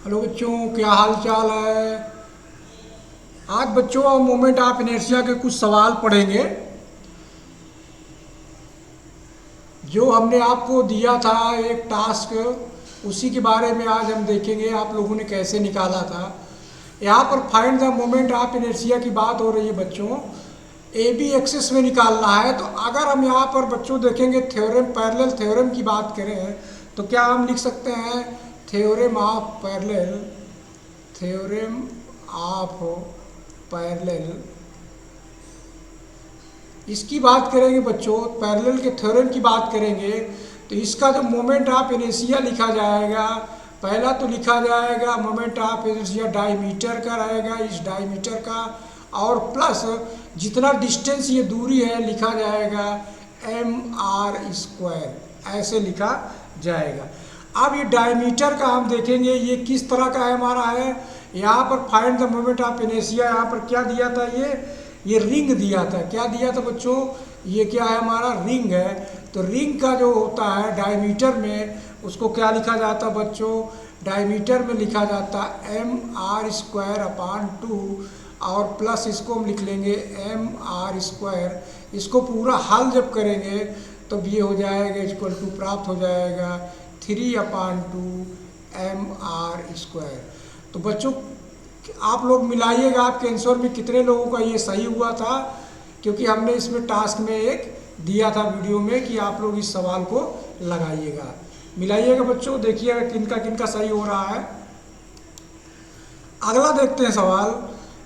Hello बच्चों, क्या हाल चाल है। आज बच्चों मोमेंट ऑफ इनर्शिया के कुछ सवाल पढ़ेंगे जो हमने आपको दिया था एक टास्क, उसी के बारे में आज हम देखेंगे आप लोगों ने कैसे निकाला था। यहाँ पर find the moment of inertia की बात हो रही है बच्चों, ए बी एक्सिस में निकालना है। तो अगर हम यहाँ पर बच्चों देखेंगे थ्योरम, पैरेलल थ्योरम की बात करें तो क्या हम लिख सकते हैं theorem of parallel, theorem of parallel. इसकी बात करेंगे बच्चों, पैरेलल के थ्योरम की बात करेंगे तो इसका जो मोमेंट ऑफ इनर्शिया लिखा जाएगा, पहला तो लिखा जाएगा मोमेंट ऑफ इनर्शिया डायमीटर का रहेगा, इस डायमीटर का, और प्लस जितना डिस्टेंस ये दूरी है लिखा जाएगा mr², ऐसे लिखा जाएगा। अब ये डायमीटर का हम देखेंगे ये किस तरह का है हमारा है। यहाँ पर find the moment of inertia, यहाँ पर क्या दिया था, ये रिंग दिया था। क्या दिया था बच्चों, ये क्या है हमारा रिंग है। तो रिंग का जो होता है डायमीटर में, उसको क्या लिखा जाता बच्चों, डायमीटर में लिखा जाता mr²/2, और प्लस इसको हम लिख लेंगे mr²। इसको पूरा हल जब करेंगे तो ये हो जाएगा इक्वल टू, प्राप्त हो जाएगा 3/2 mr²। तो बच्चों आप लोग मिलाइएगा आपके आंसर में कितने लोगों का ये सही हुआ था, क्योंकि हमने इसमें टास्क में एक दिया था वीडियो में कि आप लोग इस सवाल को लगाइएगा। मिलाइएगा बच्चों, देखिएगा किनका किनका सही हो रहा है। अगला देखते हैं सवाल,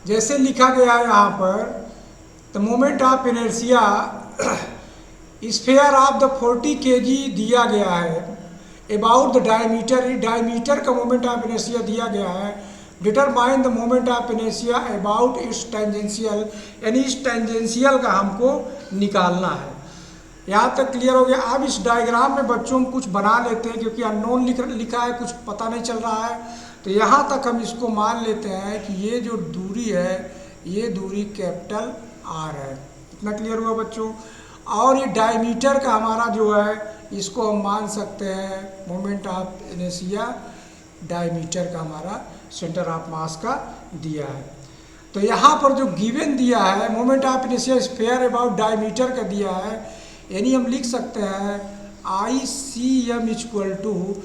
जैसे लिखा गया है यहाँ पर the moment of inertia sphere of the 40 kg दिया गया है अबाउट द डायमीटर, डायमीटर का मोमेंट ऑफ इनर्शिया दिया गया है। Determine the moment of inertia about it's tangential, यानी इस टेंजेंशियल का हमको निकालना है। यहाँ तक क्लियर हो गया। अब इस डायग्राम में बच्चों हम कुछ बना लेते हैं, क्योंकि अननोन लिखा है, कुछ पता नहीं चल रहा है। तो यहाँ तक हम इसको मान लेते हैं कि ये जो दूरी है ये दूरी कैपिटल R है। इतना क्लियर हुआ बच्चों। और ये डायमीटर का हमारा जो है इसको हम मान सकते हैं मोमेंट ऑफ इनर्शिया, डायमीटर का हमारा सेंटर ऑफ मास का दिया है। तो यहाँ पर जो गिवन दिया है moment of inertia sphere about diameter का दिया है, यानी हम लिख सकते हैं ICM इक्वल टू,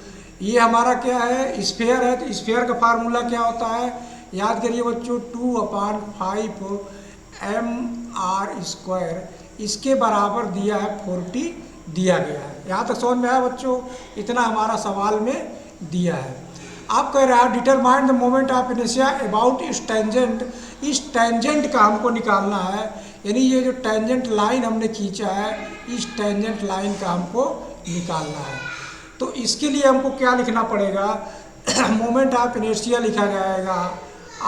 ये हमारा क्या है स्फीयर है, तो स्फीयर का फार्मूला क्या होता है याद करिए बच्चों, 2/5 mr², इसके बराबर दिया है 40 दिया गया है। यहाँ तक समझ में आया बच्चों, इतना हमारा सवाल में दिया है। आप कह रहा है determine the moment of inertia about इस टेंजेंट, इस टेंजेंट का हमको निकालना है, यानी ये जो टेंजेंट लाइन हमने खींचा है इस टेंजेंट लाइन का हमको निकालना है। तो इसके लिए हमको क्या लिखना पड़ेगा मोमेंट ऑफ इनर्शिया लिखा जाएगा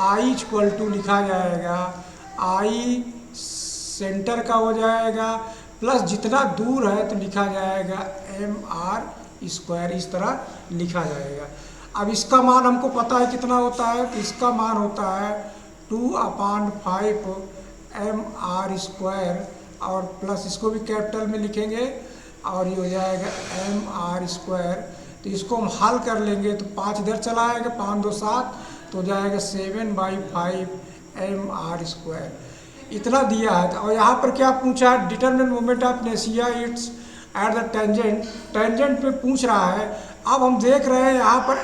I इक्वल टू, लिखा जाएगा I सेंटर का हो जाएगा प्लस जितना दूर है तो लिखा जाएगा mr², इस तरह लिखा जाएगा। अब इसका मान हमको पता है कितना होता है, तो इसका मान होता है 2/5 mr², और प्लस इसको भी कैपिटल में लिखेंगे और ये हो जाएगा mr²। तो इसको हम हल कर लेंगे तो 5 इधर चला आएगा, 5 2 7, तो हो जाएगा 7/5 mr²। इतना दिया है। और यहाँ पर क्या पूछा है, determine moment of inertia it's at the tangent, tangent पे पूछ रहा है। अब हम देख रहे हैं यहाँ पर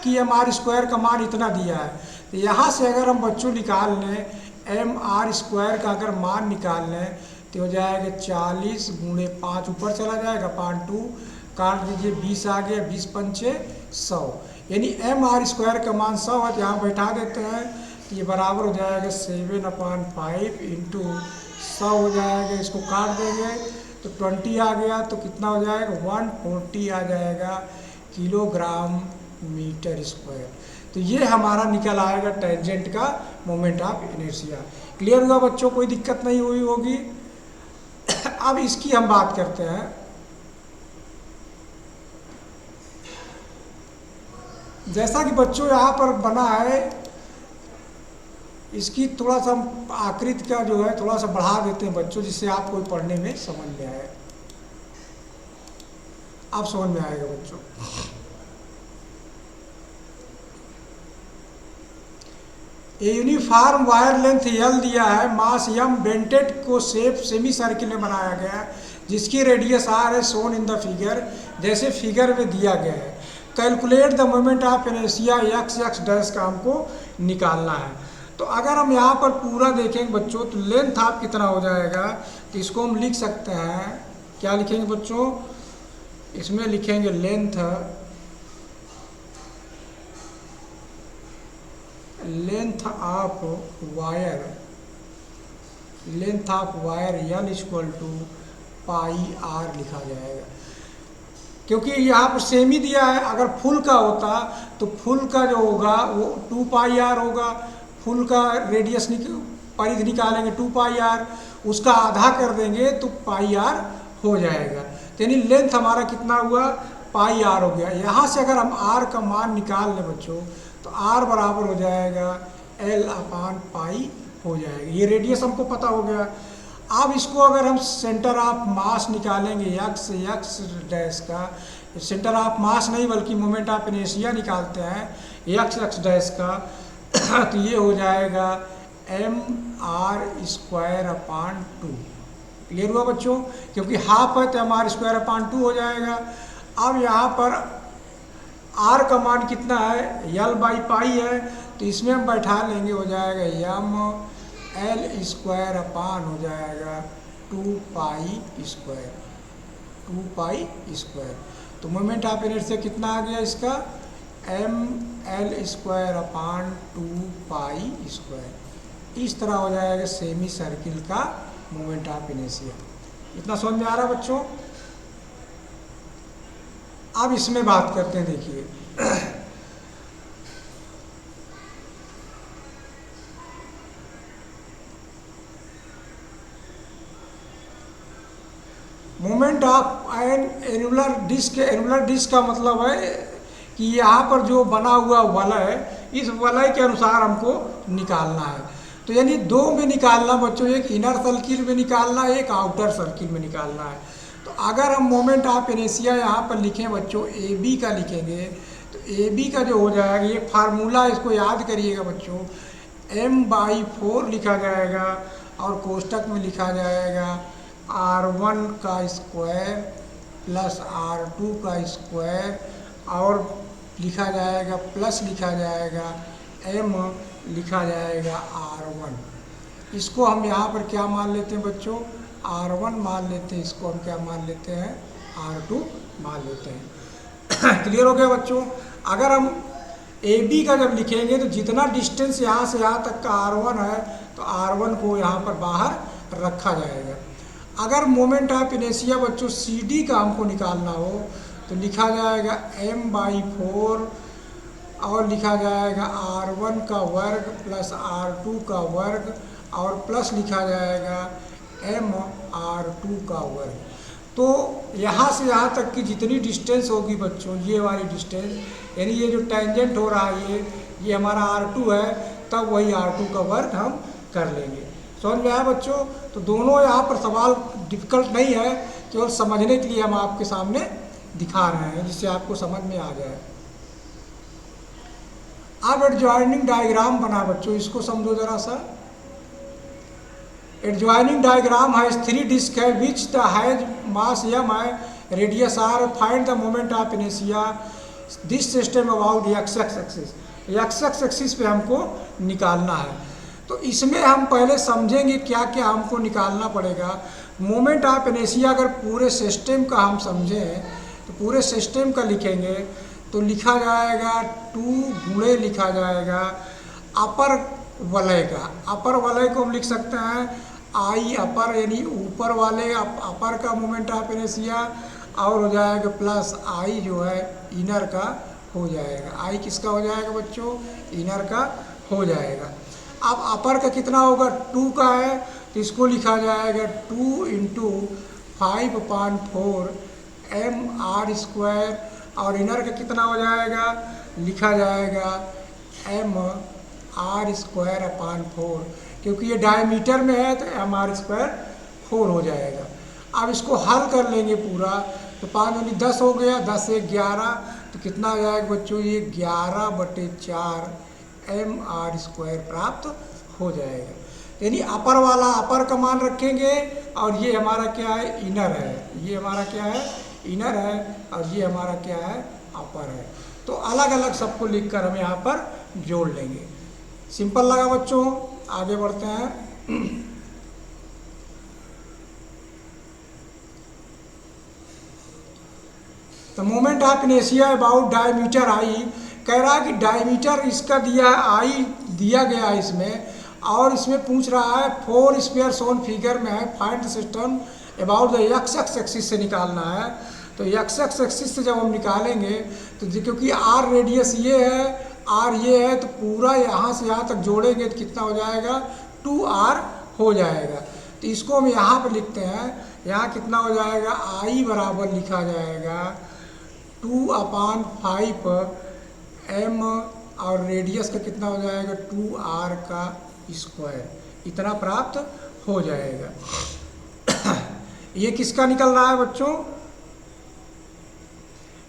कि mr² का मान इतना दिया है, तो यहाँ से अगर हम बच्चों निकाल लें mr² का अगर मान निकाल लें तो हो जाएगा 40 × 5, ऊपर चला जाएगा 5 2, काट दीजिए 20 आ गया, 20 पंचे 100, यानी mr² का मान 100 है। तो यहाँ बैठा देते हैं, ये बराबर हो जाएगा 7/5 × 100 हो जाएगा। इसको काट देंगे तो 20 आ गया, तो कितना हो जाएगा 140 आ जाएगा किलोग्राम मीटर स्क्वायर। तो ये हमारा निकल आएगा टेंजेंट का मोमेंट ऑफ इनर्शिया। क्लियर हुआ बच्चों, कोई दिक्कत नहीं हुई होगी। अब इसकी हम बात करते हैं। जैसा कि बच्चों यहाँ पर बना है, इसकी थोड़ा सा हम आकृति का जो है थोड़ा सा बढ़ा देते हैं बच्चों, जिससे आपको पढ़ने में समझ में आए। आप समझ में आएगा बच्चों। ये यूनिफॉर्म वायर लेंथ यल दिया है, मास यम, बेंटेड को शेप सेमी सर्किल में बनाया गया है, जिसकी रेडियस आर है शोन इन द फिगर, जैसे फिगर में दिया गया है। Calculate the moment of inertia x x dash का हमको निकालना है। तो अगर हम यहाँ पर पूरा देखेंगे बच्चों तो लेंथ आप कितना हो जाएगा, तो इसको हम लिख सकते हैं, क्या लिखेंगे बच्चों, इसमें लिखेंगे length of wire L equal to pi R लिखा जाएगा, क्योंकि यहाँ पर सेमी दिया है। अगर फुल का होता तो फुल का जो होगा वो 2 पाई आर होगा, फुल का रेडियस परिधि निकालेंगे 2 पाई आर, उसका आधा कर देंगे तो पाई आर हो जाएगा। यानी लेंथ हमारा कितना हुआ, पाई आर हो गया। यहाँ से अगर हम आर का मान निकाल लें बच्चों तो आर बराबर हो जाएगा एल अपान पाई हो जाएगा। ये रेडियस हमको पता हो गया। अब इसको अगर हम सेंटर ऑफ मास निकालेंगे एक्स डैश का, सेंटर ऑफ मास नहीं बल्कि मोमेंट ऑफ इनर्शिया निकालते हैं एक्स डैश का, तो ये हो जाएगा M R square upon 2। Clear हुआ बच्चों, क्योंकि हाफ है तो एम आर स्क्वायर अपान 2 हो जाएगा। अब यहाँ पर आर का मान कितना है, यल बाई पाई है, तो इसमें हम बैठा लेंगे, हो जाएगा यम एल स्क्वायर अपान हो जाएगा 2 पाई स्क्वायर। तो मोमेंट ऑफ इनर्शिया कितना आ गया इसका, M L square upon 2 pi square. इस तरह हो जाएगा सेमी सर्किल का मोमेंट ऑफ इनर्शिया। इतना समझ में आ रहा है बच्चों। अब इसमें बात करते हैं, देखिए moment of an annular disc. Annular disc का मतलब है कि यहाँ पर जो बना हुआ वलय, इस वलय के अनुसार हमको निकालना है। तो यानी दो में निकालना बच्चों, एक इनर सर्किल में निकालना है, एक आउटर सर्किल में निकालना है। तो अगर हम मोमेंट ऑफ इनर्शिया यहाँ पर लिखें बच्चों, ए बी का लिखेंगे, तो ए बी का जो हो जाएगा, ये फार्मूला इसको याद करिएगा बच्चों, m/4 लिखा जाएगा और कोष्टक में लिखा जाएगा r1 का स्क्वायर प्लस r2 का स्क्वायर, और लिखा जाएगा प्लस लिखा जाएगा m लिखा जाएगा r1। इसको हम यहाँ पर क्या मान लेते हैं बच्चों, r1 मान लेते हैं, इसको हम क्या मान लेते हैं, r2 मान लेते हैं। क्लियर हो गया बच्चों। अगर हम ए बी का जब लिखेंगे तो जितना डिस्टेंस यहाँ से यहाँ तक का r1 है तो r1 को यहाँ पर बाहर रखा जाएगा। अगर मोमेंट ऑफ इनर्शिया बच्चों सी डी का हमको निकालना हो तो लिखा जाएगा m/4 और लिखा जाएगा r1 का वर्ग प्लस r2 का वर्ग और प्लस लिखा जाएगा m/r2 का वर्ग। तो यहाँ से यहाँ तक की जितनी डिस्टेंस होगी बच्चों, ये वाली डिस्टेंस, यानी ये जो टेंजेंट हो रहा है ये हमारा r2 है, तब वही r2 का वर्ग हम कर लेंगे। समझ में आया बच्चों। तो दोनों यहाँ पर सवाल डिफिकल्ट नहीं है, केवल समझने के लिए हम आपके सामने दिखा रहे हैं जिससे आपको समझ में आ जाए। अब एडजॉइनिंग डायग्राम बना बच्चों, इसको समझो जरा सा। एडजॉइनिंग डायग्राम है, 3 डिस्क है, which the has mass m है, radius r, find the moment of inertia this system about x axis पे हमको निकालना है। तो इसमें हम पहले समझेंगे क्या क्या हमको निकालना पड़ेगा। मोमेंट ऑफ इनर्शिया अगर पूरे सिस्टम का हम समझें तो पूरे सिस्टम का लिखेंगे तो लिखा जाएगा 2 गुणे लिखा जाएगा अपर वलय का। अपर वलय को हम लिख सकते हैं आई अपर, यानी ऊपर वाले अपर का मोमेंट ऑफ इनर्शिया, और हो जाएगा प्लस आई जो है इनर का हो जाएगा। आई किसका हो जाएगा बच्चों, इनर का हो जाएगा। अब अपर का कितना होगा, 2 का है, तो इसको लिखा जाएगा 2 × 5/4 m/r², और इनर का कितना हो जाएगा, लिखा जाएगा m/r²/4, क्योंकि ये डायमीटर में है तो m/r²/4 हो जाएगा। अब इसको हल कर लेंगे पूरा, तो 5 × 10 हो गया, 10 से 11, तो कितना हो जाएगा बच्चों, ये 11/4 mr² प्राप्त हो जाएगा। यानी अपर वाला अपर का मान रखेंगे और ये हमारा क्या है, इनर है, ये हमारा क्या है, इनर है, और ये हमारा क्या है, अपर है। तो अलग अलग सबको लिखकर हम यहाँ पर जोड़ लेंगे। सिंपल लगा बच्चों, आगे बढ़ते हैं। तो moment of inertia about diameter I, कह रहा है कि डायमीटर इसका दिया है, आई दिया गया है इसमें, और इसमें पूछ रहा है 4 स्क्वायर ऑन फिगर में है, find the system about the x axis से निकालना है। तो एक्स एक्सिस से जब हम निकालेंगे तो क्योंकि आर रेडियस ये है, आर ये है, तो पूरा यहाँ से यहाँ तक जोड़ेंगे तो कितना हो जाएगा, 2r हो जाएगा। तो इसको हम यहाँ पर लिखते हैं, यहाँ कितना हो जाएगा, आई बराबर लिखा जाएगा 2/5 m, और रेडियस का कितना हो जाएगा 2r का स्क्वायर, इतना प्राप्त हो जाएगा। ये किसका निकल रहा है बच्चों,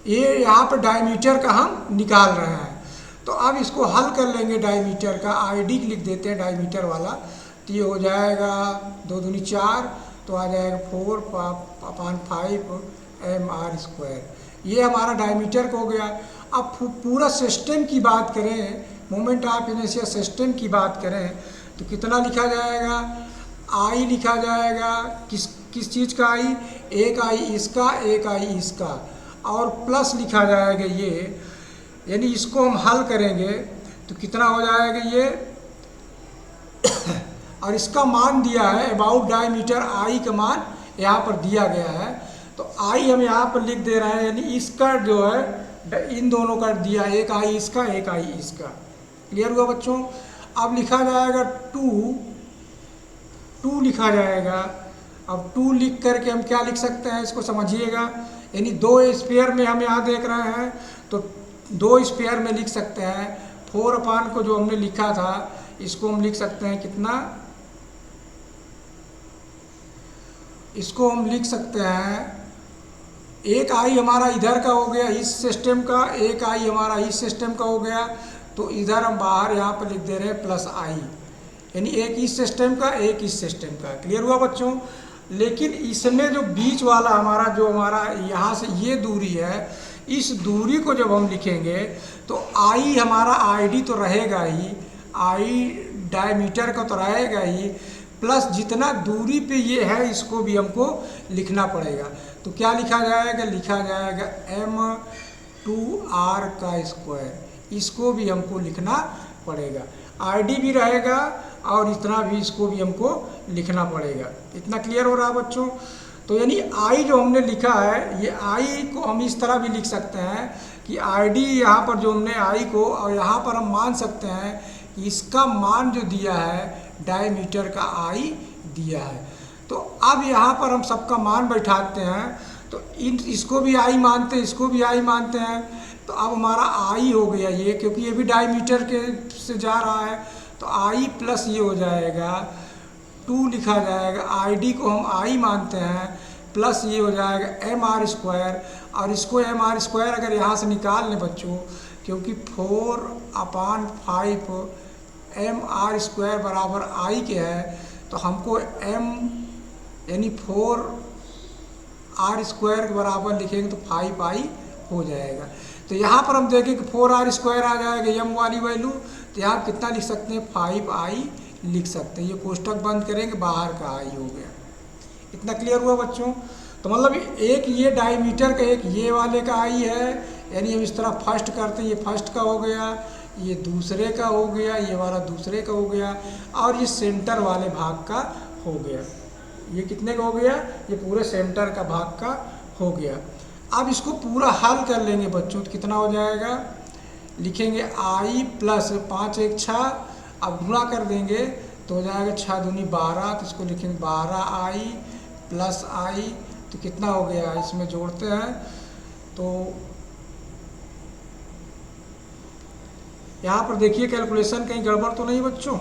ये यहाँ पर डायमीटर का हम निकाल रहे हैं। तो अब इसको हल कर लेंगे, डायमीटर का आईडी लिख देते हैं डायमीटर वाला। तो ये हो जाएगा 2 दूनी 4, तो आ जाएगा 4/5 mr²। ये हमारा डायमीटर का हो गया। अब पूरा सिस्टम की बात करें, मोमेंट ऑफ इनर्शिया सिस्टम की बात करें, तो कितना लिखा जाएगा, आई लिखा जाएगा, किस चीज़ का आई, एक आई इसका, एक आई इसका, और प्लस लिखा जाएगा ये, यानी इसको हम हल करेंगे तो कितना हो जाएगा ये और इसका मान दिया है अबाउट डायमीटर, आई का मान यहाँ पर दिया गया है। तो आई हम यहाँ पर लिख दे रहे हैं, यानी इसका जो है इन दोनों का दिया, एक आई इसका, एक आई इसका। क्लियर हुआ बच्चों। अब लिखा जाएगा 2 लिखा जाएगा। अब 2 लिख करके हम क्या लिख सकते हैं, इसको समझिएगा, यानी 2 स्पेयर में हम यहाँ देख रहे हैं, तो 2 स्पेयर में लिख सकते हैं। 4 को जो हमने लिखा था, इसको हम लिख सकते हैं कितना, इसको हम लिख सकते हैं, एक आई हमारा इधर का हो गया इस सिस्टम का, एक आई हमारा इस सिस्टम का हो गया, तो इधर हम बाहर यहाँ पर लिख दे रहे हैं प्लस आई, यानी एक इस सिस्टम का, एक इस सिस्टम का। क्लियर हुआ बच्चों। लेकिन इसमें जो बीच वाला हमारा जो हमारा यहाँ से ये दूरी है, इस दूरी को जब हम लिखेंगे तो आई हमारा आईडी तो रहेगा ही, आई डायमीटर का तो रहेगा ही, प्लस जितना दूरी पे ये है इसको भी हमको लिखना पड़ेगा। तो क्या लिखा जाएगा, लिखा जाएगा m2r का स्क्वायर, इसको भी हमको लिखना पड़ेगा। आईडी भी रहेगा और इतना भी, इसको भी हमको लिखना पड़ेगा। इतना क्लियर हो रहा है बच्चों। तो यानी आई जो हमने लिखा है, ये आई को हम इस तरह भी लिख सकते हैं कि आईडी यहाँ पर जो हमने आई को, और यहाँ पर हम मान सकते हैं कि इसका मान जो दिया है डायमीटर का आई दिया है। तो अब यहाँ पर हम सबका मान बैठाते हैं, तो इसको भी आई मानते हैं, इसको भी आई मानते हैं। तो अब हमारा आई हो गया ये, क्योंकि ये भी डायमीटर के से जा रहा है, तो आई प्लस ये हो जाएगा 2 लिखा जाएगा, आईडी को हम आई मानते हैं, प्लस ये हो जाएगा mr²। और इसको mr² अगर यहाँ से निकाल लें बच्चों, क्योंकि 4/5 mr² बराबर आई के है, तो हमको m यानी 4r² के बराबर लिखेंगे तो 5i हो जाएगा। तो यहाँ पर हम देखें कि 4r² आ जाएगा m वाली वैल्यू, तो यहाँ कितना लिख सकते हैं, 5i लिख सकते हैं। ये कोष्टक बंद करेंगे, बाहर का आई हो गया। इतना क्लियर हुआ बच्चों। तो मतलब एक ये डायमीटर का, एक ये वाले का आई है, यानी हम इस तरह फर्स्ट करते हैं, ये फर्स्ट का हो गया, ये दूसरे का हो गया, ये वाला दूसरे का हो गया, और ये सेंटर वाले भाग का हो गया। ये कितने का हो गया, ये पूरे सेंटर का भाग का हो गया। अब इसको पूरा हल कर लेंगे बच्चों, तो कितना हो जाएगा, लिखेंगे आई प्लस 5 1 6, अब गुणा कर देंगे तो हो जाएगा 6 दूनी 12, तो इसको लिखेंगे 12i प्लस आई, तो कितना हो गया, इसमें जोड़ते हैं तो यहाँ पर देखिए कैलकुलेशन कहीं गड़बड़ तो नहीं बच्चों।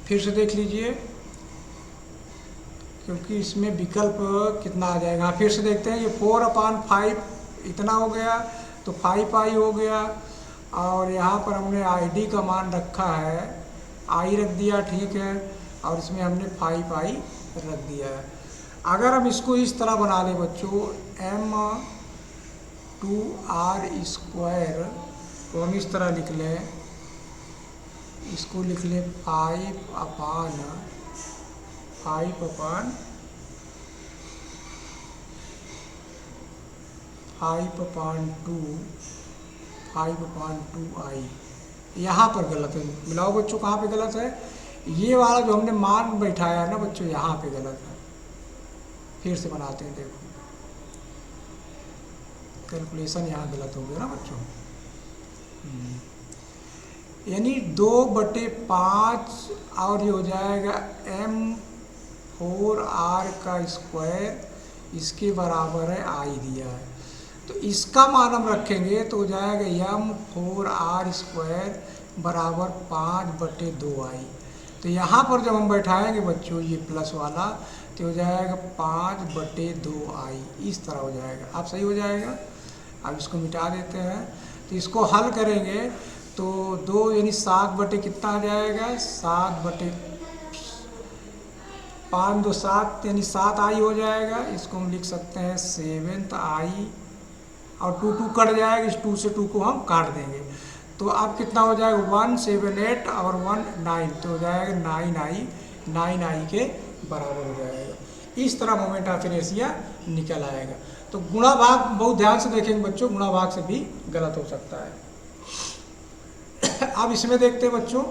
फिर से देख लीजिए, क्योंकि इसमें विकल्प कितना आ जाएगा। फिर से देखते हैं, ये 4/5 इतना हो गया, तो 5i हो गया। और यहाँ पर हमने id का मान रखा है, i रख दिया, ठीक है, और इसमें हमने 5i रख दिया है। अगर हम इसको इस तरह बना लें बच्चों, m2r², तो हम इस तरह लिख लें, इसको लिख लें 5/2i। यहाँ पर गलत है, मिलाओ बच्चों, कहाँ पे गलत है? ये वाला जो हमने मान बैठाया है ना बच्चों, यहाँ पे गलत है। फिर से बनाते हैं, देखो कैलकुलेशन यहाँ गलत हो गया ना बच्चों। यानी 2/5 और ये हो जाएगा m4r², इसके बराबर है i दिया है। तो इसका मान हम रखेंगे तो हो जाएगा m4r² बराबर 5/2i। तो यहाँ पर जब हम बैठाएंगे बच्चों ये प्लस वाला, तो हो जाएगा 5/2i, इस तरह हो जाएगा। आप सही हो जाएगा। अब इसको मिटा देते हैं, तो इसको हल करेंगे तो 2 यानी 7 कितना आ जाएगा, 5 2 7 यानी 7i हो जाएगा। इसको हम लिख सकते हैं 7i, और 2 2 कट जाएगा, इस 2 से 2 को हम काट देंगे। तो अब कितना हो जाएगा, 1 7 8 और 1 9, तो हो जाएगा 9i के बराबर हो जाएगा। इस तरह मोमेंट ऑफ इनर्शिया निकल आएगा। तो गुणा भाग बहुत ध्यान से देखेंगे बच्चों, गुणा भाग से भी गलत हो सकता है। अब इसमें देखते हैं बच्चों,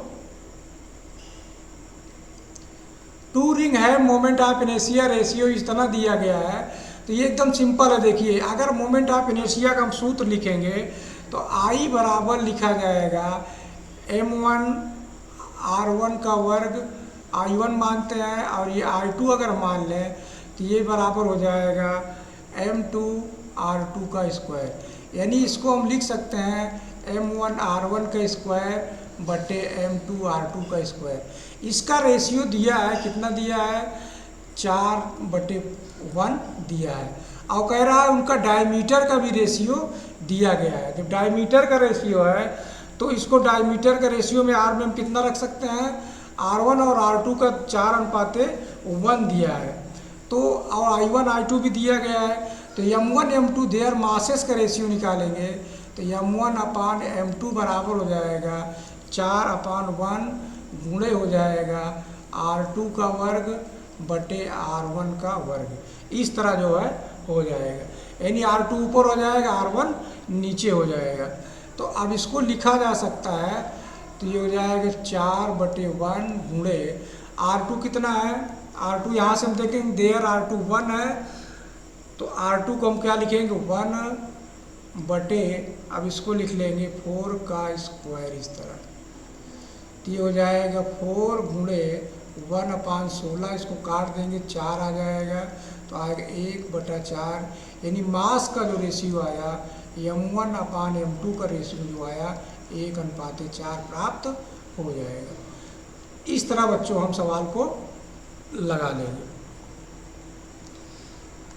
2 रिंग है, मोमेंट ऑफ इनर्शिया रेशियो इस तरह दिया गया है। तो ये एकदम सिंपल है। देखिए, अगर मोमेंट ऑफ इनर्शिया का हम सूत्र लिखेंगे तो I बराबर लिखा जाएगा m1r1 का वर्ग, I1 मानते हैं, और ये I2 अगर मान लें तो ये बराबर हो जाएगा m2r2 का स्क्वायर। यानी इसको हम लिख सकते हैं m1r1 का स्क्वायर बटे m2r2 का स्क्वायर। इसका रेशियो दिया है, कितना दिया है, 4/1 दिया है। और कह रहा है उनका डायमीटर का भी रेशियो दिया गया है। जब डायमीटर का रेशियो है तो इसको डायमीटर का रेशियो में R में हम कितना रख सकते हैं, R1 और R2 का 4:1 दिया है। तो और I1 I2 भी दिया गया है। तो m1 m2 देयर मासेस का रेशियो निकालेंगे तो m1/m2 बराबर हो जाएगा 4/1 गुणे हो जाएगा R2 का वर्ग बटे R1 का वर्ग। इस तरह जो है हो जाएगा, यानी R2 ऊपर हो जाएगा, R1 नीचे हो जाएगा। तो अब इसको लिखा जा सकता है, तो ये हो जाएगा 4/1 गुणे R2 कितना है, R2 यहाँ से हम देखेंगे देयर R2 1 है, तो R2 को हम क्या लिखेंगे 1 बटे, अब इसको लिख लेंगे 4 का स्क्वायर इस तरह। तो ये हो जाएगा 4 गुणे 1/16, इसको काट देंगे 4 आ जाएगा, तो आएगा 1/4। यानी मास का जो रेशियो आया m1/m2 का रेशियो जो आया 1:4 प्राप्त हो जाएगा। इस तरह बच्चों हम सवाल को लगा लेंगे।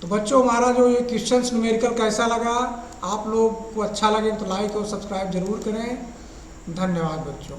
तो बच्चों हमारा जो ये क्वेश्चंस न्यूमेरिकल कैसा लगा, आप लोग को अच्छा लगे तो लाइक और सब्सक्राइब जरूर करें। धन्यवाद बच्चों।